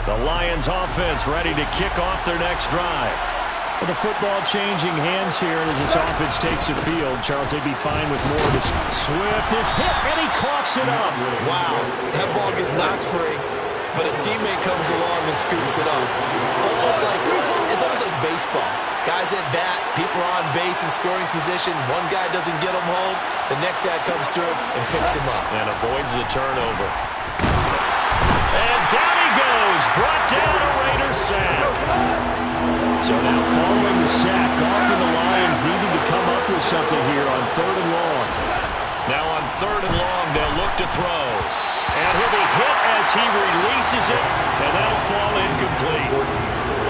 The Lions offense ready to kick off their next drive. Well, the football changing hands here as this offense takes the field. Charles, they'd be fine with more of this. Swift is hit, and he coughs it up. Wow, that ball gets knocked free, but a teammate comes along and scoops it up. It's almost like baseball. Guys at bat, people are on base in scoring position. One guy doesn't get him home. The next guy comes through and picks him up. And avoids the turnover. And down he goes. Brought down a Raiders sack. So now following the sack, Goff and the Lions needing to come up with something here on 3rd and long. Now on 3rd and long, they'll look to throw. And he'll be hit as he releases it, and that'll fall incomplete.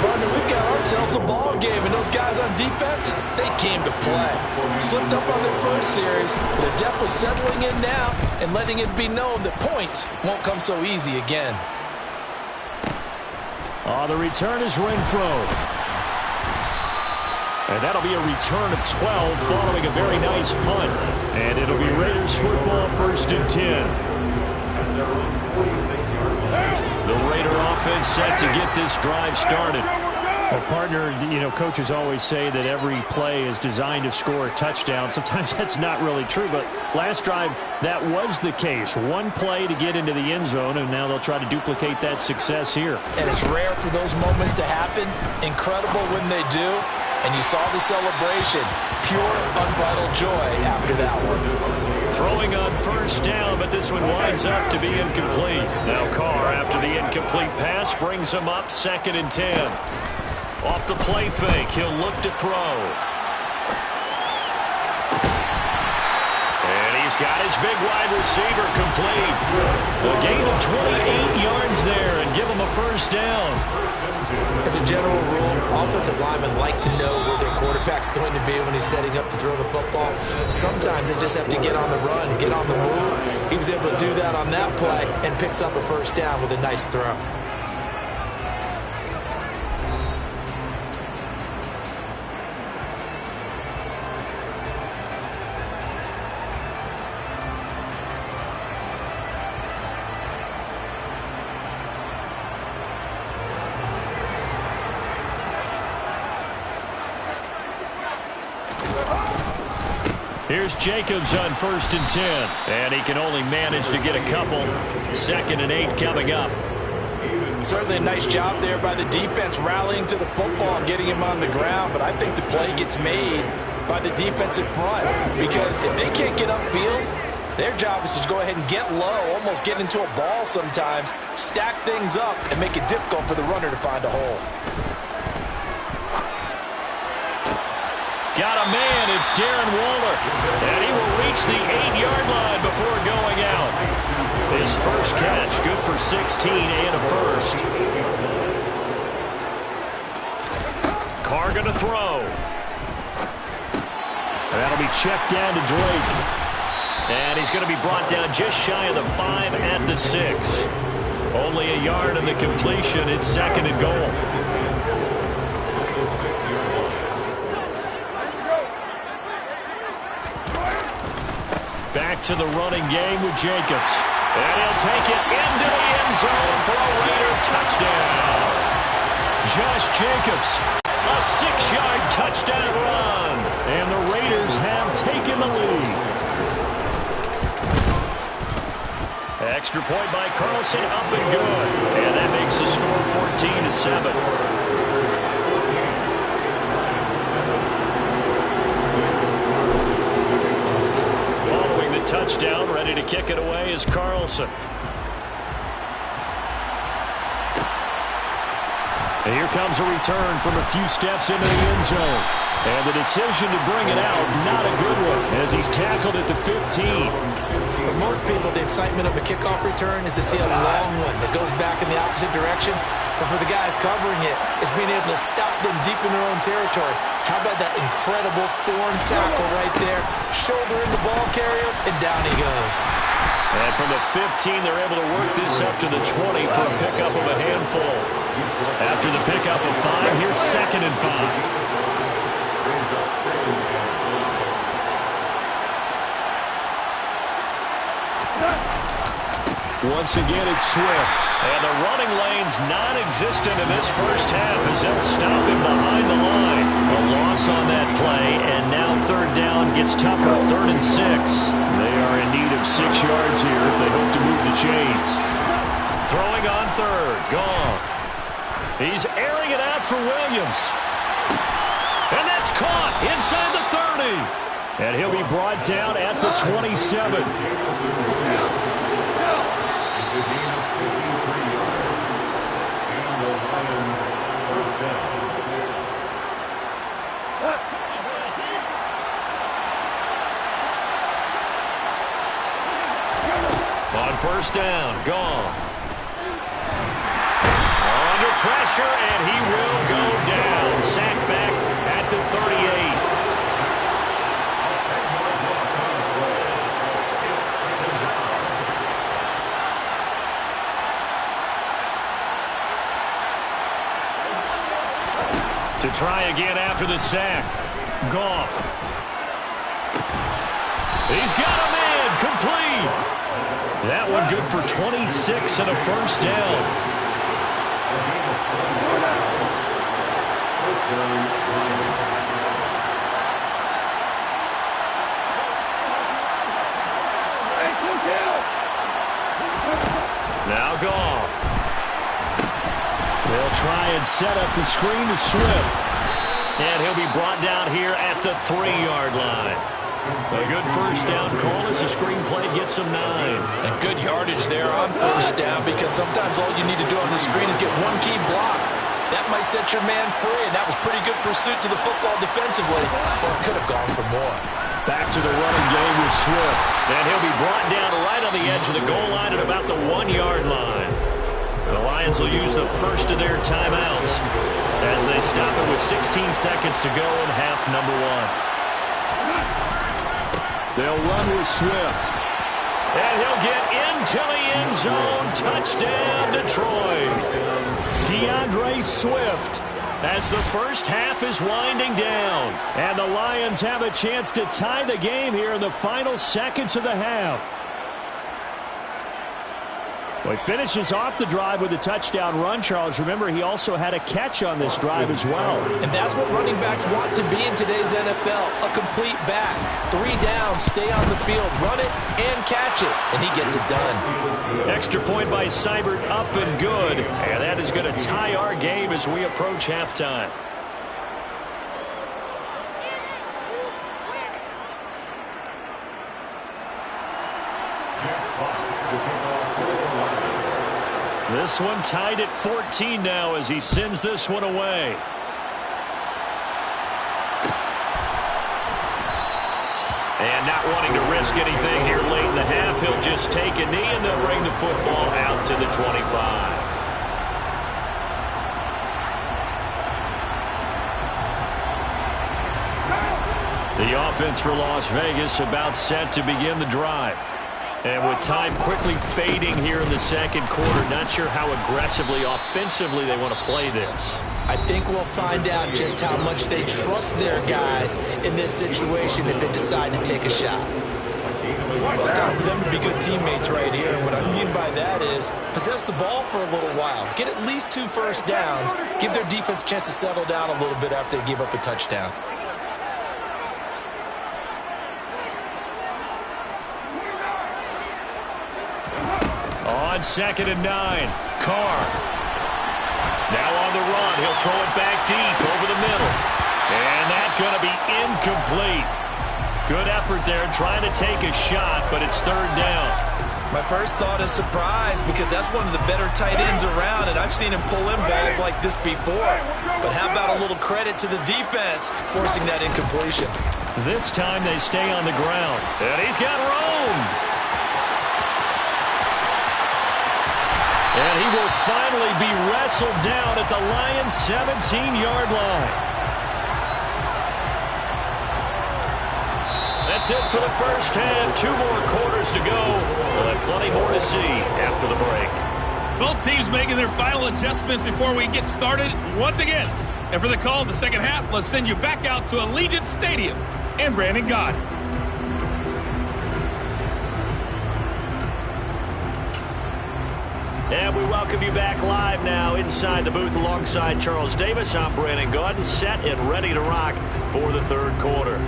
Partner, we've got ourselves a ball game, and those guys on defense, they came to play. Slipped up on their first series, but they're definitely settling in now and letting it be known that points won't come so easy again. The return is Renfro. And that'll be a return of 12 following a very nice punt. And it'll be Raiders football 1st and 10. The Raider offense set to get this drive started. Well, partner, coaches always say that every play is designed to score a touchdown. Sometimes that's not really true, but last drive, that was the case. One play to get into the end zone, and now they'll try to duplicate that success here. And it's rare for those moments to happen. Incredible when they do. And you saw the celebration. Pure, unbridled joy after that one. Throwing on 1st down, but this one winds up to be incomplete. Now Carr, after the incomplete pass, brings him up 2nd and 10. Off the play fake, he'll look to throw. And he's got his big wide receiver complete. A gain of 28 yards there and give him a 1st down. As a general rule, offensive linemen like to know where their quarterback's going to be when he's setting up to throw the football. Sometimes they just have to get on the run, get on the move. He was able to do that on that play and picks up a 1st down with a nice throw. Here's Jacobs on 1st and 10. And he can only manage to get a couple. 2nd and 8 coming up. Certainly a nice job there by the defense rallying to the football and getting him on the ground. But I think the play gets made by the defensive front. Because if they can't get upfield, their job is to go ahead and get low, almost get into a ball sometimes, stack things up, and make it difficult for the runner to find a hole. Got a man, it's Darren Waller. And he will reach the 8-yard line before going out. His first catch, good for 16 and a 1st. Carr going to throw. And that'll be checked down to Drake. And he's going to be brought down just shy of the 5 at the 6. Only a yard in the completion. It's 2nd and goal. Back to the running game with Jacobs. And he'll take it into the end zone for a Raider touchdown. Josh Jacobs, a 6-yard touchdown run. And the Raiders have taken the lead. Extra point by Carlson, up and good. And that makes the score 14-7. Touchdown, ready to kick it away is Carlson. And here comes a return from a few steps into the end zone. And the decision to bring it out, not a good one, as he's tackled at the 15. For most people, the excitement of a kickoff return is to see a long one that goes back in the opposite direction. But for the guys covering it, it's being able to stop them deep in their own territory. How about that incredible form tackle right there? Shoulder in the ball carrier, and down he goes. And from the 15, they're able to work this up to the 20 for a pickup of a handful. After the pickup of 5, here's 2nd and 5. Once again, it's Swift. And the running lane's non-existent in this first half as they'll stop him behind the line. A loss on that play, and now third down gets tougher, 3rd and 6. They are in need of 6 yards here if they hope to move the chains. Throwing on third, Goff. He's airing it out for Williams. And that's caught inside the 30. And he'll be brought down at the 27. On first down, Goff. Under pressure, and he will go down. Sacked back at the 38. To try again after the sack. Goff. He's got a man, complete. That one good for 26 and a first down. Now Goff. They'll try and set up the screen to Swift. And he'll be brought down here at the 3-yard line. A good first down call as the screen play gets him 9. And good yardage there on first down, because sometimes all you need to do on the screen is get one key block. That might set your man free, and that was pretty good pursuit to the football defensively. Or it could have gone for more. Back to the running game with Swift. And he'll be brought down right on the edge of the goal line at about the 1-yard line. The Lions will use the first of their timeouts as they stop it with 16 seconds to go in half number 1. They'll run with Swift. And he'll get into the end zone. Touchdown, Detroit. DeAndre Swift as the first half is winding down. And the Lions have a chance to tie the game here in the final seconds of the half. Well, he finishes off the drive with a touchdown run, Charles. Remember, he also had a catch on this drive as well. And that's what running backs want to be in today's NFL, a complete back. 3 down, stay on the field, run it, and catch it. And he gets it done. Extra point by Seibert, up and good. And that is going to tie our game as we approach halftime. This one tied at 14 now as he sends this one away. And not wanting to risk anything here late in the half, he'll just take a knee and they'll bring the football out to the 25. The offense for Las Vegas about set to begin the drive. And with time quickly fading here in the second quarter, not sure how aggressively, offensively they want to play this. I think we'll find out just how much they trust their guys in this situation if they decide to take a shot. Well, it's time for them to be good teammates right here. And what I mean by that is possess the ball for a little while. Get at least 2 first downs. Give their defense a chance to settle down a little bit after they give up a touchdown. On 2nd and 9, Carr. Now on the run, he'll throw it back deep over the middle. And that's going to be incomplete. Good effort there trying to take a shot, but it's 3rd down. My first thought is surprise, because that's one of the better tight ends around, and I've seen him pull in balls like this before. But how about a little credit to the defense forcing that incompletion? This time they stay on the ground. And he's got room. And he will finally be wrestled down at the Lions' 17-yard line. That's it for the first half. 2 more quarters to go. We'll have plenty more to see after the break. Both teams making their final adjustments before we get started once again. And for the call in the second half, let's send you back out to Allegiant Stadium and Brandon Gaudin. And we welcome you back live now inside the booth alongside Charles Davis. I'm Brandon Gaudin, set and ready to rock for the third quarter.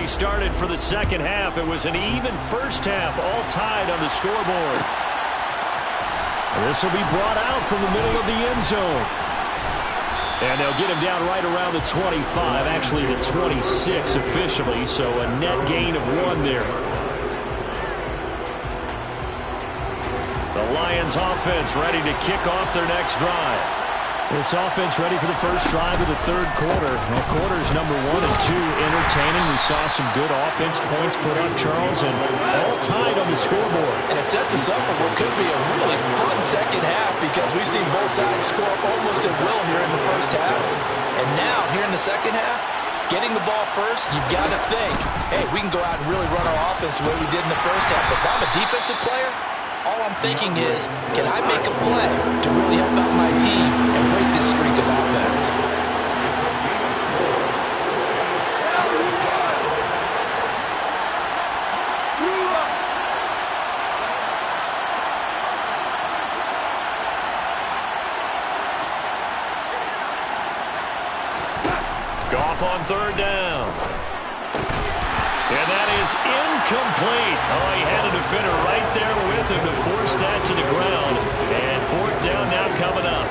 Started for the second half. It was an even first half, all tied on the scoreboard. This will be brought out from the middle of the end zone. And they'll get him down right around the 25, actually the 26 officially, so a net gain of 1 there. The Lions offense ready to kick off their next drive. This offense ready for the first drive of the third quarter. Well, quarters number 1 and 2 entertaining. We saw some good offense points put up, Charles, and all tied on the scoreboard. And it sets us up for what could be a really fun second half because we've seen both sides score almost at will here in the first half. And now, here in the second half, getting the ball first, you've got to think, hey, we can go out and really run our offense the way we did in the first half. But if I'm a defensive player, all I'm thinking is, can I make a play to really help out my team and break this streak of offense? Goff on third down. And that is incomplete. Oh, he had a defender right there with him to force that to the ground. And fourth down now coming up.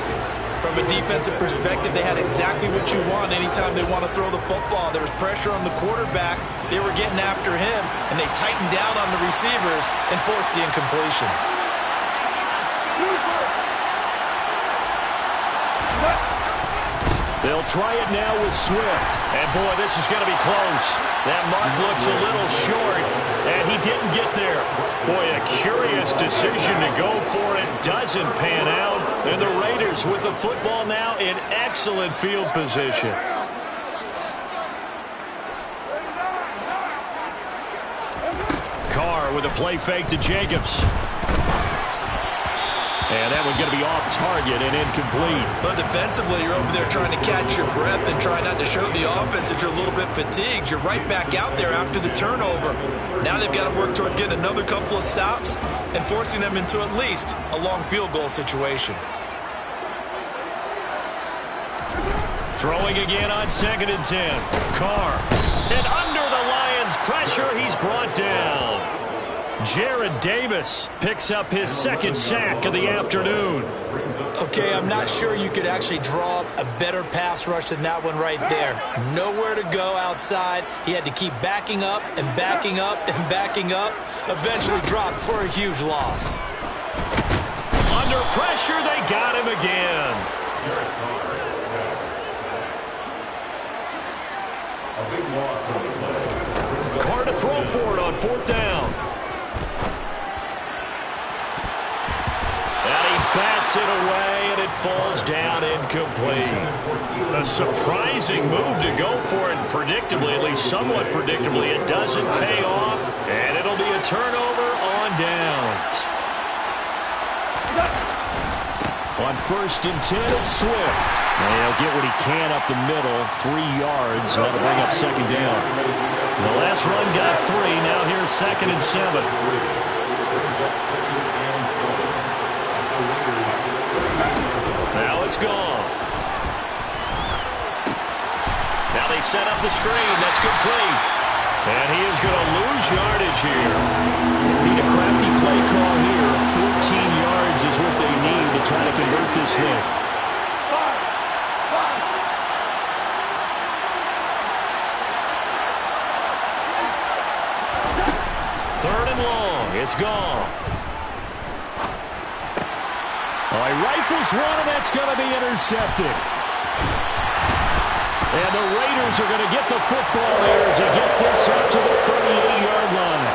From a defensive perspective, they had exactly what you want anytime they want to throw the football. There was pressure on the quarterback. They were getting after him, and they tightened down on the receivers and forced the incompletion. They'll try it now with Swift. And, boy, this is going to be close. That mark looks a little short, and he didn't get there. Boy, a curious decision to go for it. Doesn't pan out. And the Raiders with the football now in excellent field position. Carr with a play fake to Jacobs. And that one's going to be off target and incomplete. But defensively, you're over there trying to catch your breath and try not to show the offense that you're a little bit fatigued. You're right back out there after the turnover. Now they've got to work towards getting another couple of stops and forcing them into at least a long field goal situation. Throwing again on 2nd and 10. Carr. And under the Lions' pressure, he's brought down. Jared Davis picks up his second sack of the afternoon. Okay, I'm not sure you could actually draw up a better pass rush than that one right there. Nowhere to go outside. He had to keep backing up and backing up and backing up. Eventually dropped for a huge loss. Under pressure, they got him again. Carr to throw for it on 4th down. Bats it away, and it falls down incomplete. A surprising move to go for it, predictably, at least somewhat predictably. It doesn't pay off, and it'll be a turnover on downs. On 1st and 10, it's Swift. And he'll get what he can up the middle, 3 yards. That'll bring up 2nd down. The last run got 3. Now here's 2nd and 7. Now it's gone. Now they set up the screen. That's complete. And he is going to lose yardage here. Need a crafty play call here. 14 yards is what they need to try to convert this thing. 3rd and long. It's gone. He rifles one, and that's going to be intercepted. And the Raiders are going to get the football there as he gets this up to the 38-yard line.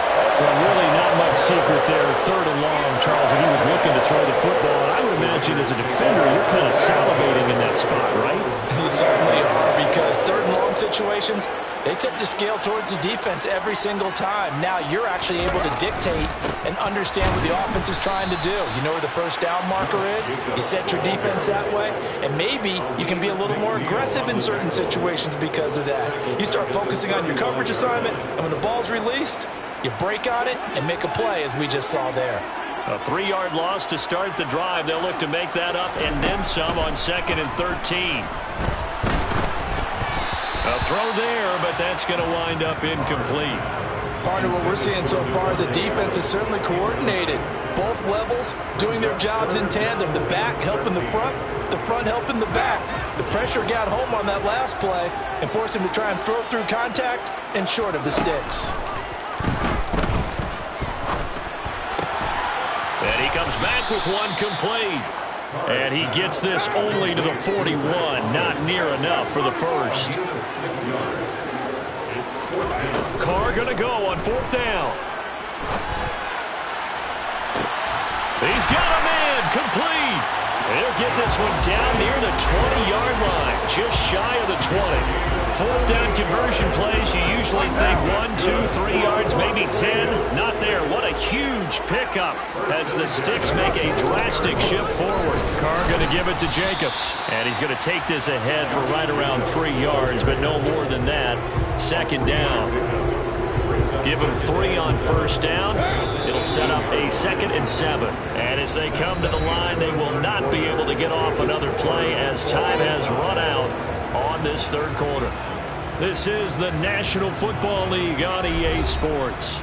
Well, really not much secret there. 3rd and long, Charles, and he was looking to throw the football. And I would imagine as a defender, you're kind of salivating in that spot, right? You certainly are, because third and long situations, they tip the scale towards the defense every single time. Now you're actually able to dictate and understand what the offense is trying to do. You know where the first down marker is. You set your defense that way, and maybe you can be a little more aggressive in certain situations because of that. You start focusing on your coverage assignment, and when the ball's released, you break on it and make a play, as we just saw there. A 3-yard loss to start the drive. They'll look to make that up and then some on 2nd and 13. A throw there, but that's going to wind up incomplete. Partner, what we're seeing so far is the defense is certainly coordinated. Both levels doing their jobs in tandem. The back helping the front helping the back. The pressure got home on that last play and forced him to try and throw through contact and short of the sticks. And he comes back with one complete. And he gets this only to the 41. Not near enough for the first. Carr going to go on 4th down. He's got him in. Complete. They'll get this one down near the 20-yard line. Just shy of the 20. 4th down conversion plays, you usually think 1, 2, 3 yards, maybe 10. Not there. What a huge pickup as the sticks make a drastic shift forward. Carr going to give it to Jacobs. And he's going to take this ahead for right around 3 yards, but no more than that. 2nd down. Give him 3 on 1st down. It'll set up a 2nd and 7. And as they come to the line, they will not be able to get off another play as time has run out on this 3rd quarter. This is the National Football League on EA Sports.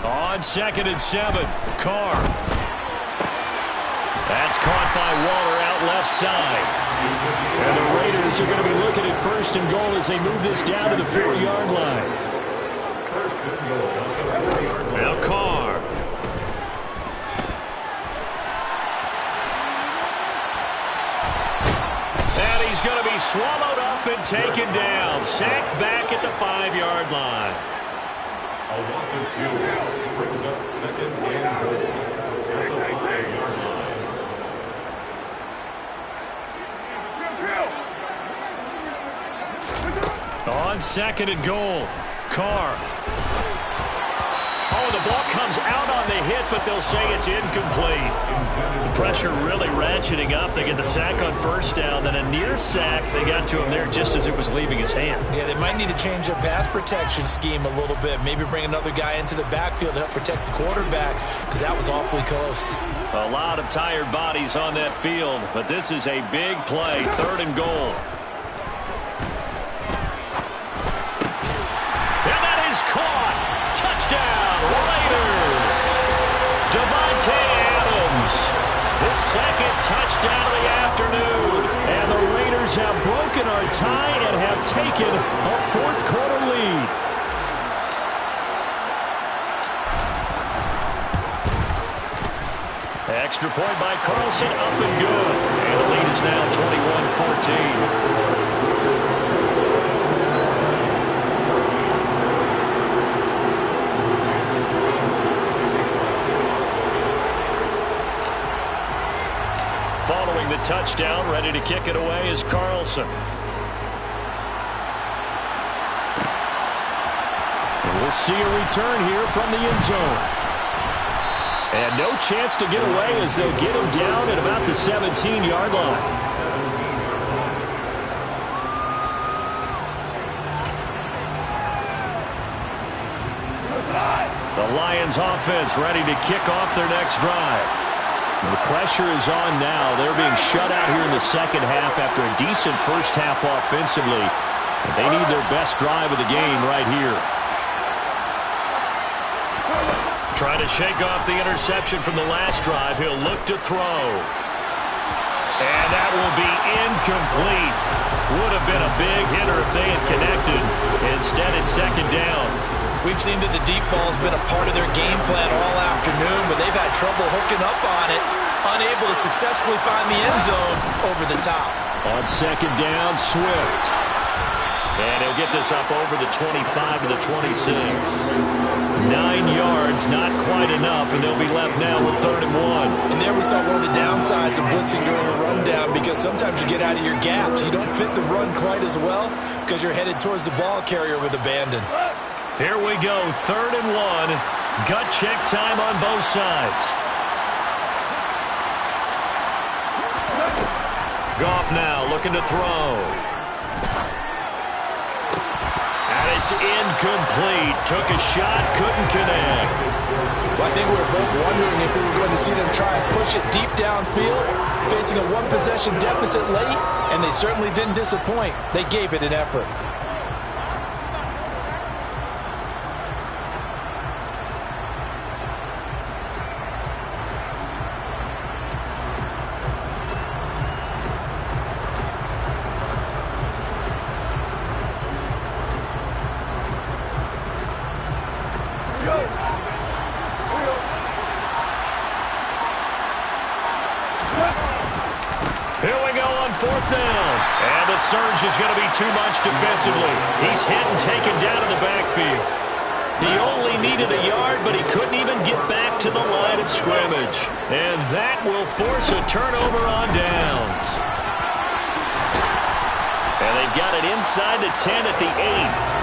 On 2nd and 7, Carr. That's caught by Waller out left side. And the Raiders are going to be looking at 1st and goal as they move this down to the 4-yard line. Now Carr. And he's going to be swallowed up and taken down. Sacked back at the 5-yard line. A loss of 2 brings up 2nd and goal. On 2nd and goal, Carr. Oh, the ball comes out on the hit, but they'll say it's incomplete. The pressure really ratcheting up. They get the sack on 1st down, then a near sack. They got to him there just as it was leaving his hand. Yeah, they might need to change their pass protection scheme a little bit. Maybe bring another guy into the backfield to help protect the quarterback, because that was awfully close. A lot of tired bodies on that field, but this is a big play, 3rd and goal. And that is caught. Touchdown, Raiders. Davante Adams. His 2nd touchdown of the afternoon. And the Raiders have broken our tie and have taken a 4th quarter lead. Extra point by Carlson, up and good. And the lead is now 21-14. Following the touchdown, ready to kick it away is Carlson. And we'll see a return here from the end zone. And no chance to get away as they'll get him down at about the 17-yard line. The Lions offense ready to kick off their next drive. The pressure is on now. They're being shut out here in the 2nd half after a decent 1st half offensively. They need their best drive of the game right here. Trying to shake off the interception from the last drive. He'll look to throw. And that will be incomplete. Would have been a big hitter if they had connected. Instead, it's second down. We've seen that the deep ball has been a part of their game plan all afternoon, but they've had trouble hooking up on it, unable to successfully find the end zone over the top. On second down, Swift. And he'll get this up over the 25 to the 26. 9 yards, not quite enough, and they'll be left now with 3rd and 1. And there we saw one of the downsides of blitzing during a rundown, because sometimes you get out of your gaps. You don't fit the run quite as well because you're headed towards the ball carrier with abandon. Here we go, 3rd and 1. Gut check time on both sides. Goff now looking to throw. And it's incomplete. Took a shot, couldn't connect. Well, I think we were both wondering if we were going to see them try and push it deep downfield, facing a one-possession deficit late, and they certainly didn't disappoint. They gave it an effort. Here we go on 4th down. And the surge is going to be too much defensively. He's hit and taken down in the backfield. He only needed a yard, but he couldn't even get back to the line of scrimmage. And that will force a turnover on downs. And they've got it inside the 10 at the 8.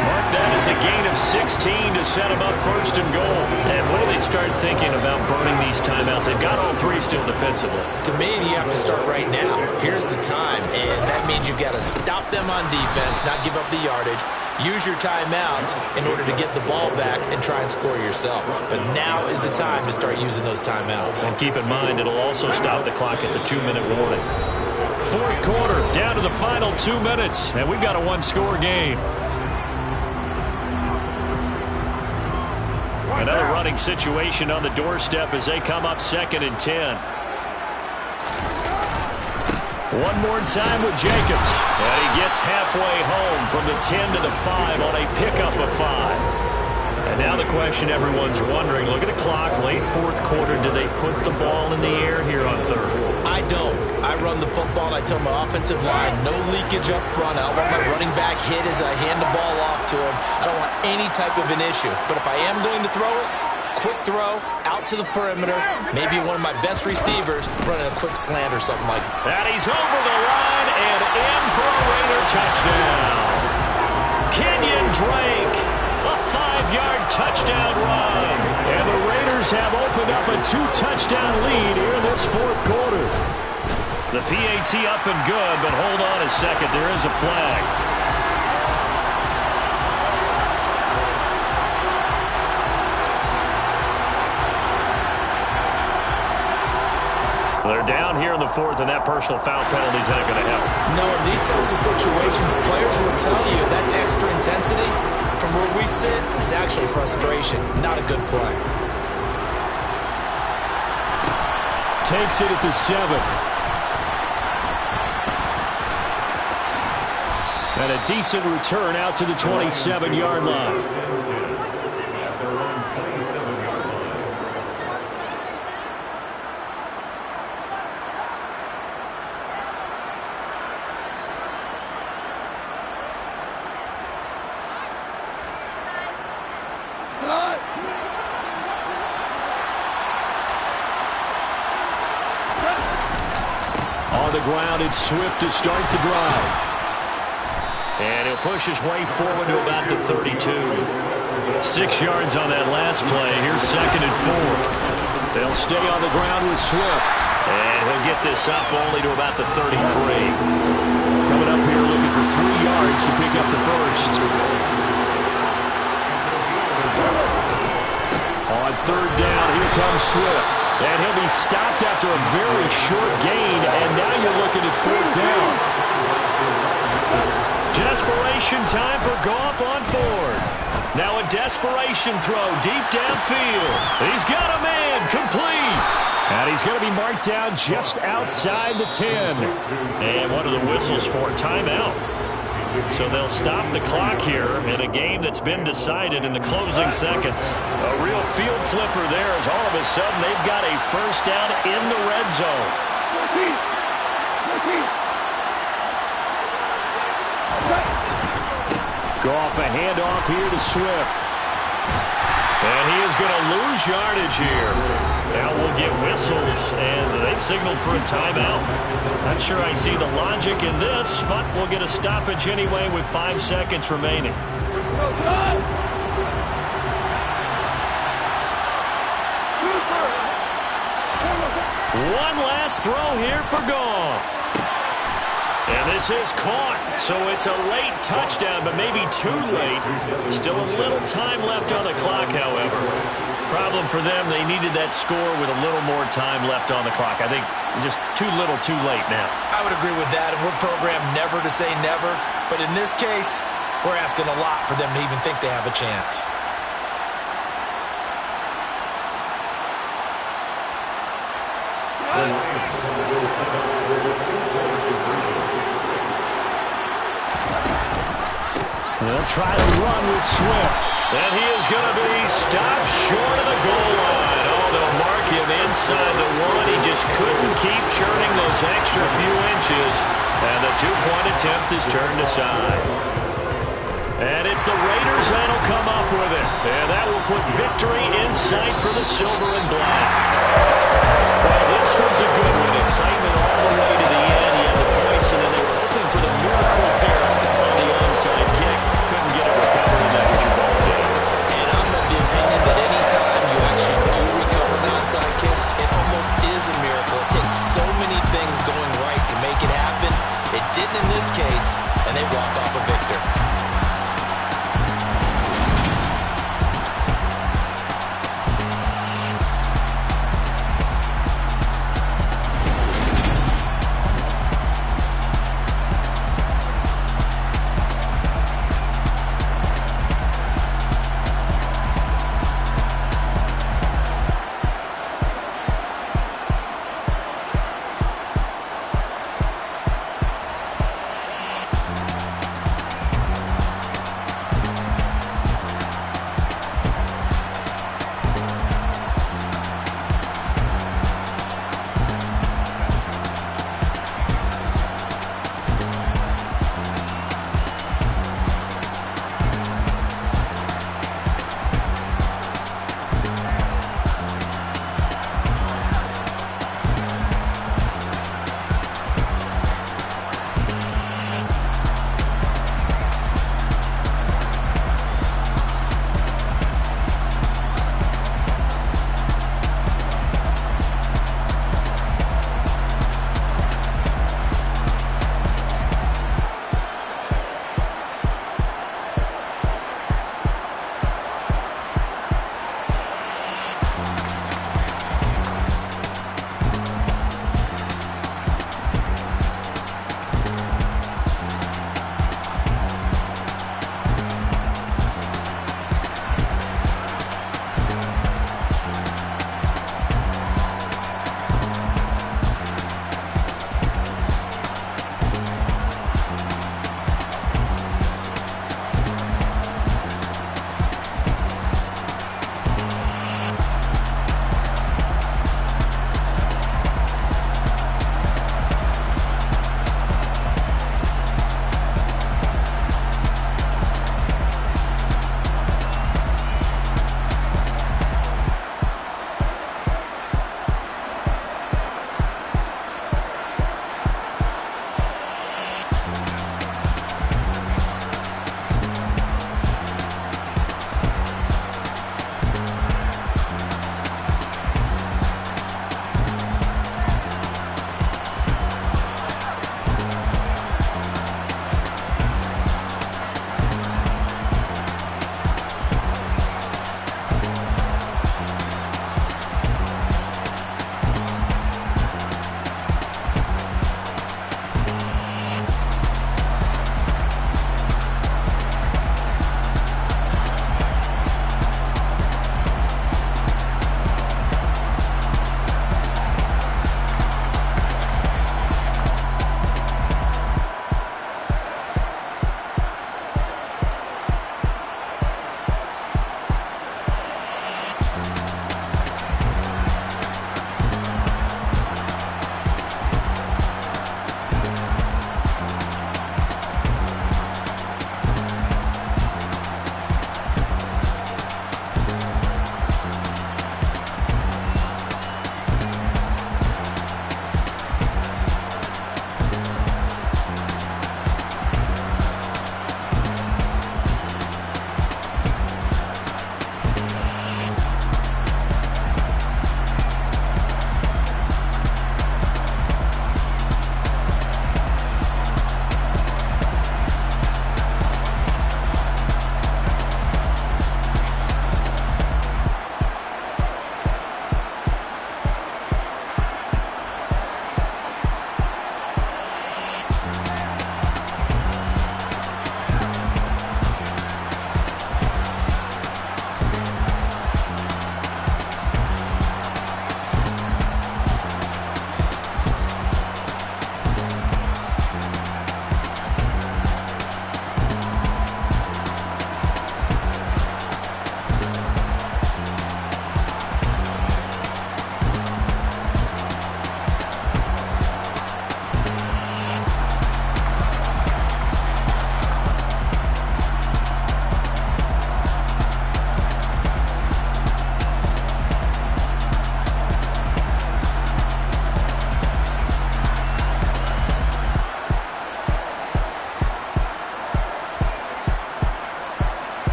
Mark that as a gain of 16 to set them up 1st and goal. And when do they start thinking about burning these timeouts? They've got all 3 still defensively. To me, you have to start right now. Here's the time, and that means you've got to stop them on defense, not give up the yardage. Use your timeouts in order to get the ball back and try and score yourself. But now is the time to start using those timeouts. And keep in mind, it'll also stop the clock at the 2-minute warning. 4th quarter, down to the final 2 minutes, and we've got a 1-score game. Another running situation on the doorstep as they come up 2nd and 10. One more time with Jacobs. And he gets halfway home from the 10 to the 5 on a pickup of 5. And now the question everyone's wondering, look at the clock, late 4th quarter, do they put the ball in the air here on 3rd? I don't. I run the football, and I tell my offensive line, no leakage up front. I don't want my running back hit as I hand the ball off to him. I don't want any type of an issue. But if I am going to throw it, quick throw, out to the perimeter, maybe one of my best receivers running a quick slant or something like that. And he's over the line and in for a Raider touchdown. Kenyon Drake, a 5-yard touchdown run. And the Raiders have opened up a 2-touchdown lead here in this 4th quarter. The PAT up and good, but hold on a second. There is a flag. They're down here in the 4th, and that personal foul penalty is not going to help. No, in these types of situations, players will tell you that's extra intensity. From where we sit, it's actually frustration, not a good play. Takes it at the 7. And a decent return out to the 27-yard line. On the ground, it's Swift to start the drive. And he'll push his way forward to about the 32. 6 yards on that last play. Here's 2nd and 4. They'll stay on the ground with Swift. And he'll get this up only to about the 33. Coming up here looking for 3 yards to pick up the first. On 3rd down, here comes Swift. And he'll be stopped after a very short gain. And now you're looking at 4th down. Desperation time for Goff on 4th. Now a desperation throw deep downfield. He's got a man complete. And he's going to be marked down just outside the 10. And what are the whistles for? Timeout. So they'll stop the clock here in a game that's been decided in the closing seconds. A real field flipper there as all of a sudden they've got a first down in the red zone. Go off a handoff here to Swift. And he is going to lose yardage here. Now we'll get whistles, and they've signaled for a timeout. Not sure I see the logic in this, but we'll get a stoppage anyway with 5 seconds remaining. One last throw here for Goff. And this is caught, so it's a late touchdown, but maybe too late. Still a little time left on the clock, however. Problem for them, they needed that score with a little more time left on the clock. I think just too little, too late now. I would agree with that, and we're programmed never to say never. But in this case, we're asking a lot for them to even think they have a chance. They'll try to run with Swift. And he is going to be stopped short of the goal line. Oh, they'll mark him inside the 1. He just couldn't keep churning those extra few inches. And the 2-point attempt is turned aside. And it's the Raiders that'll come up with it. And that will put victory in sight for the silver and black. Well, this was a good one. Excitement all the way to the end. He had the points, and then they were hoping for the miracle there on the onside kick. Couldn't get it recovered, and that was your ball game. And I'm of the opinion that any time you actually do recover an onside kick, it almost is a miracle. It takes so many things going right to make it happen. It didn't in this case, and they walk off a victor.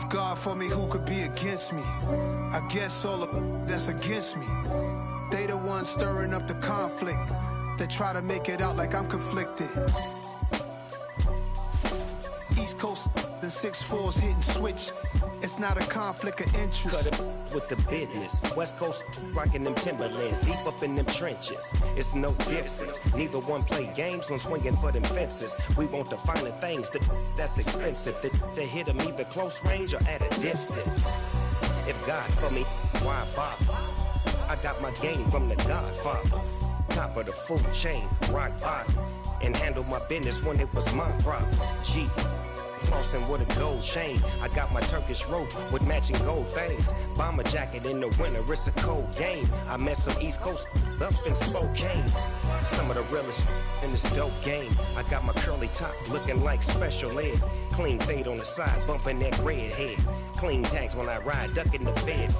If God for me, who could be against me? I guess all the that's against me. They the ones stirring up the conflict. They try to make it out like I'm conflicted. East Coast, the 6'4's hitting switch. It's not a conflict of interest. Cut it with the business. West Coast rocking them Timberlands, deep up in them trenches. It's no difference. Neither one play games when swinging for them fences. We want the finer things that's expensive. That hit them either close range or at a distance. If God for me, why bother? I got my game from the Godfather. Top of the food chain, rock bottom. And handle my business when it was my problem. G. Flossing with a gold chain. I got my Turkish rope with matching gold things. Bomber jacket in the winter, it's a cold game. I met some East Coast up in Spokane. Some of the realest in this dope game. I got my curly top looking like special ed. Clean fade on the side, bumping that red head. Clean tags when I ride, ducking the feds.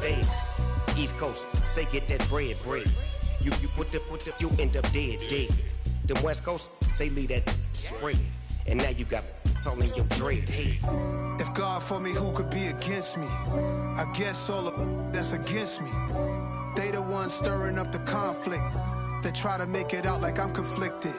East Coast, they get that bread. You you end up dead. Them West Coast, they leave that spread. And now you got all in your dread head. If God for me, who could be against me? I guess all the that's against me. They the ones stirring up the conflict. They try to make it out like I'm conflicted.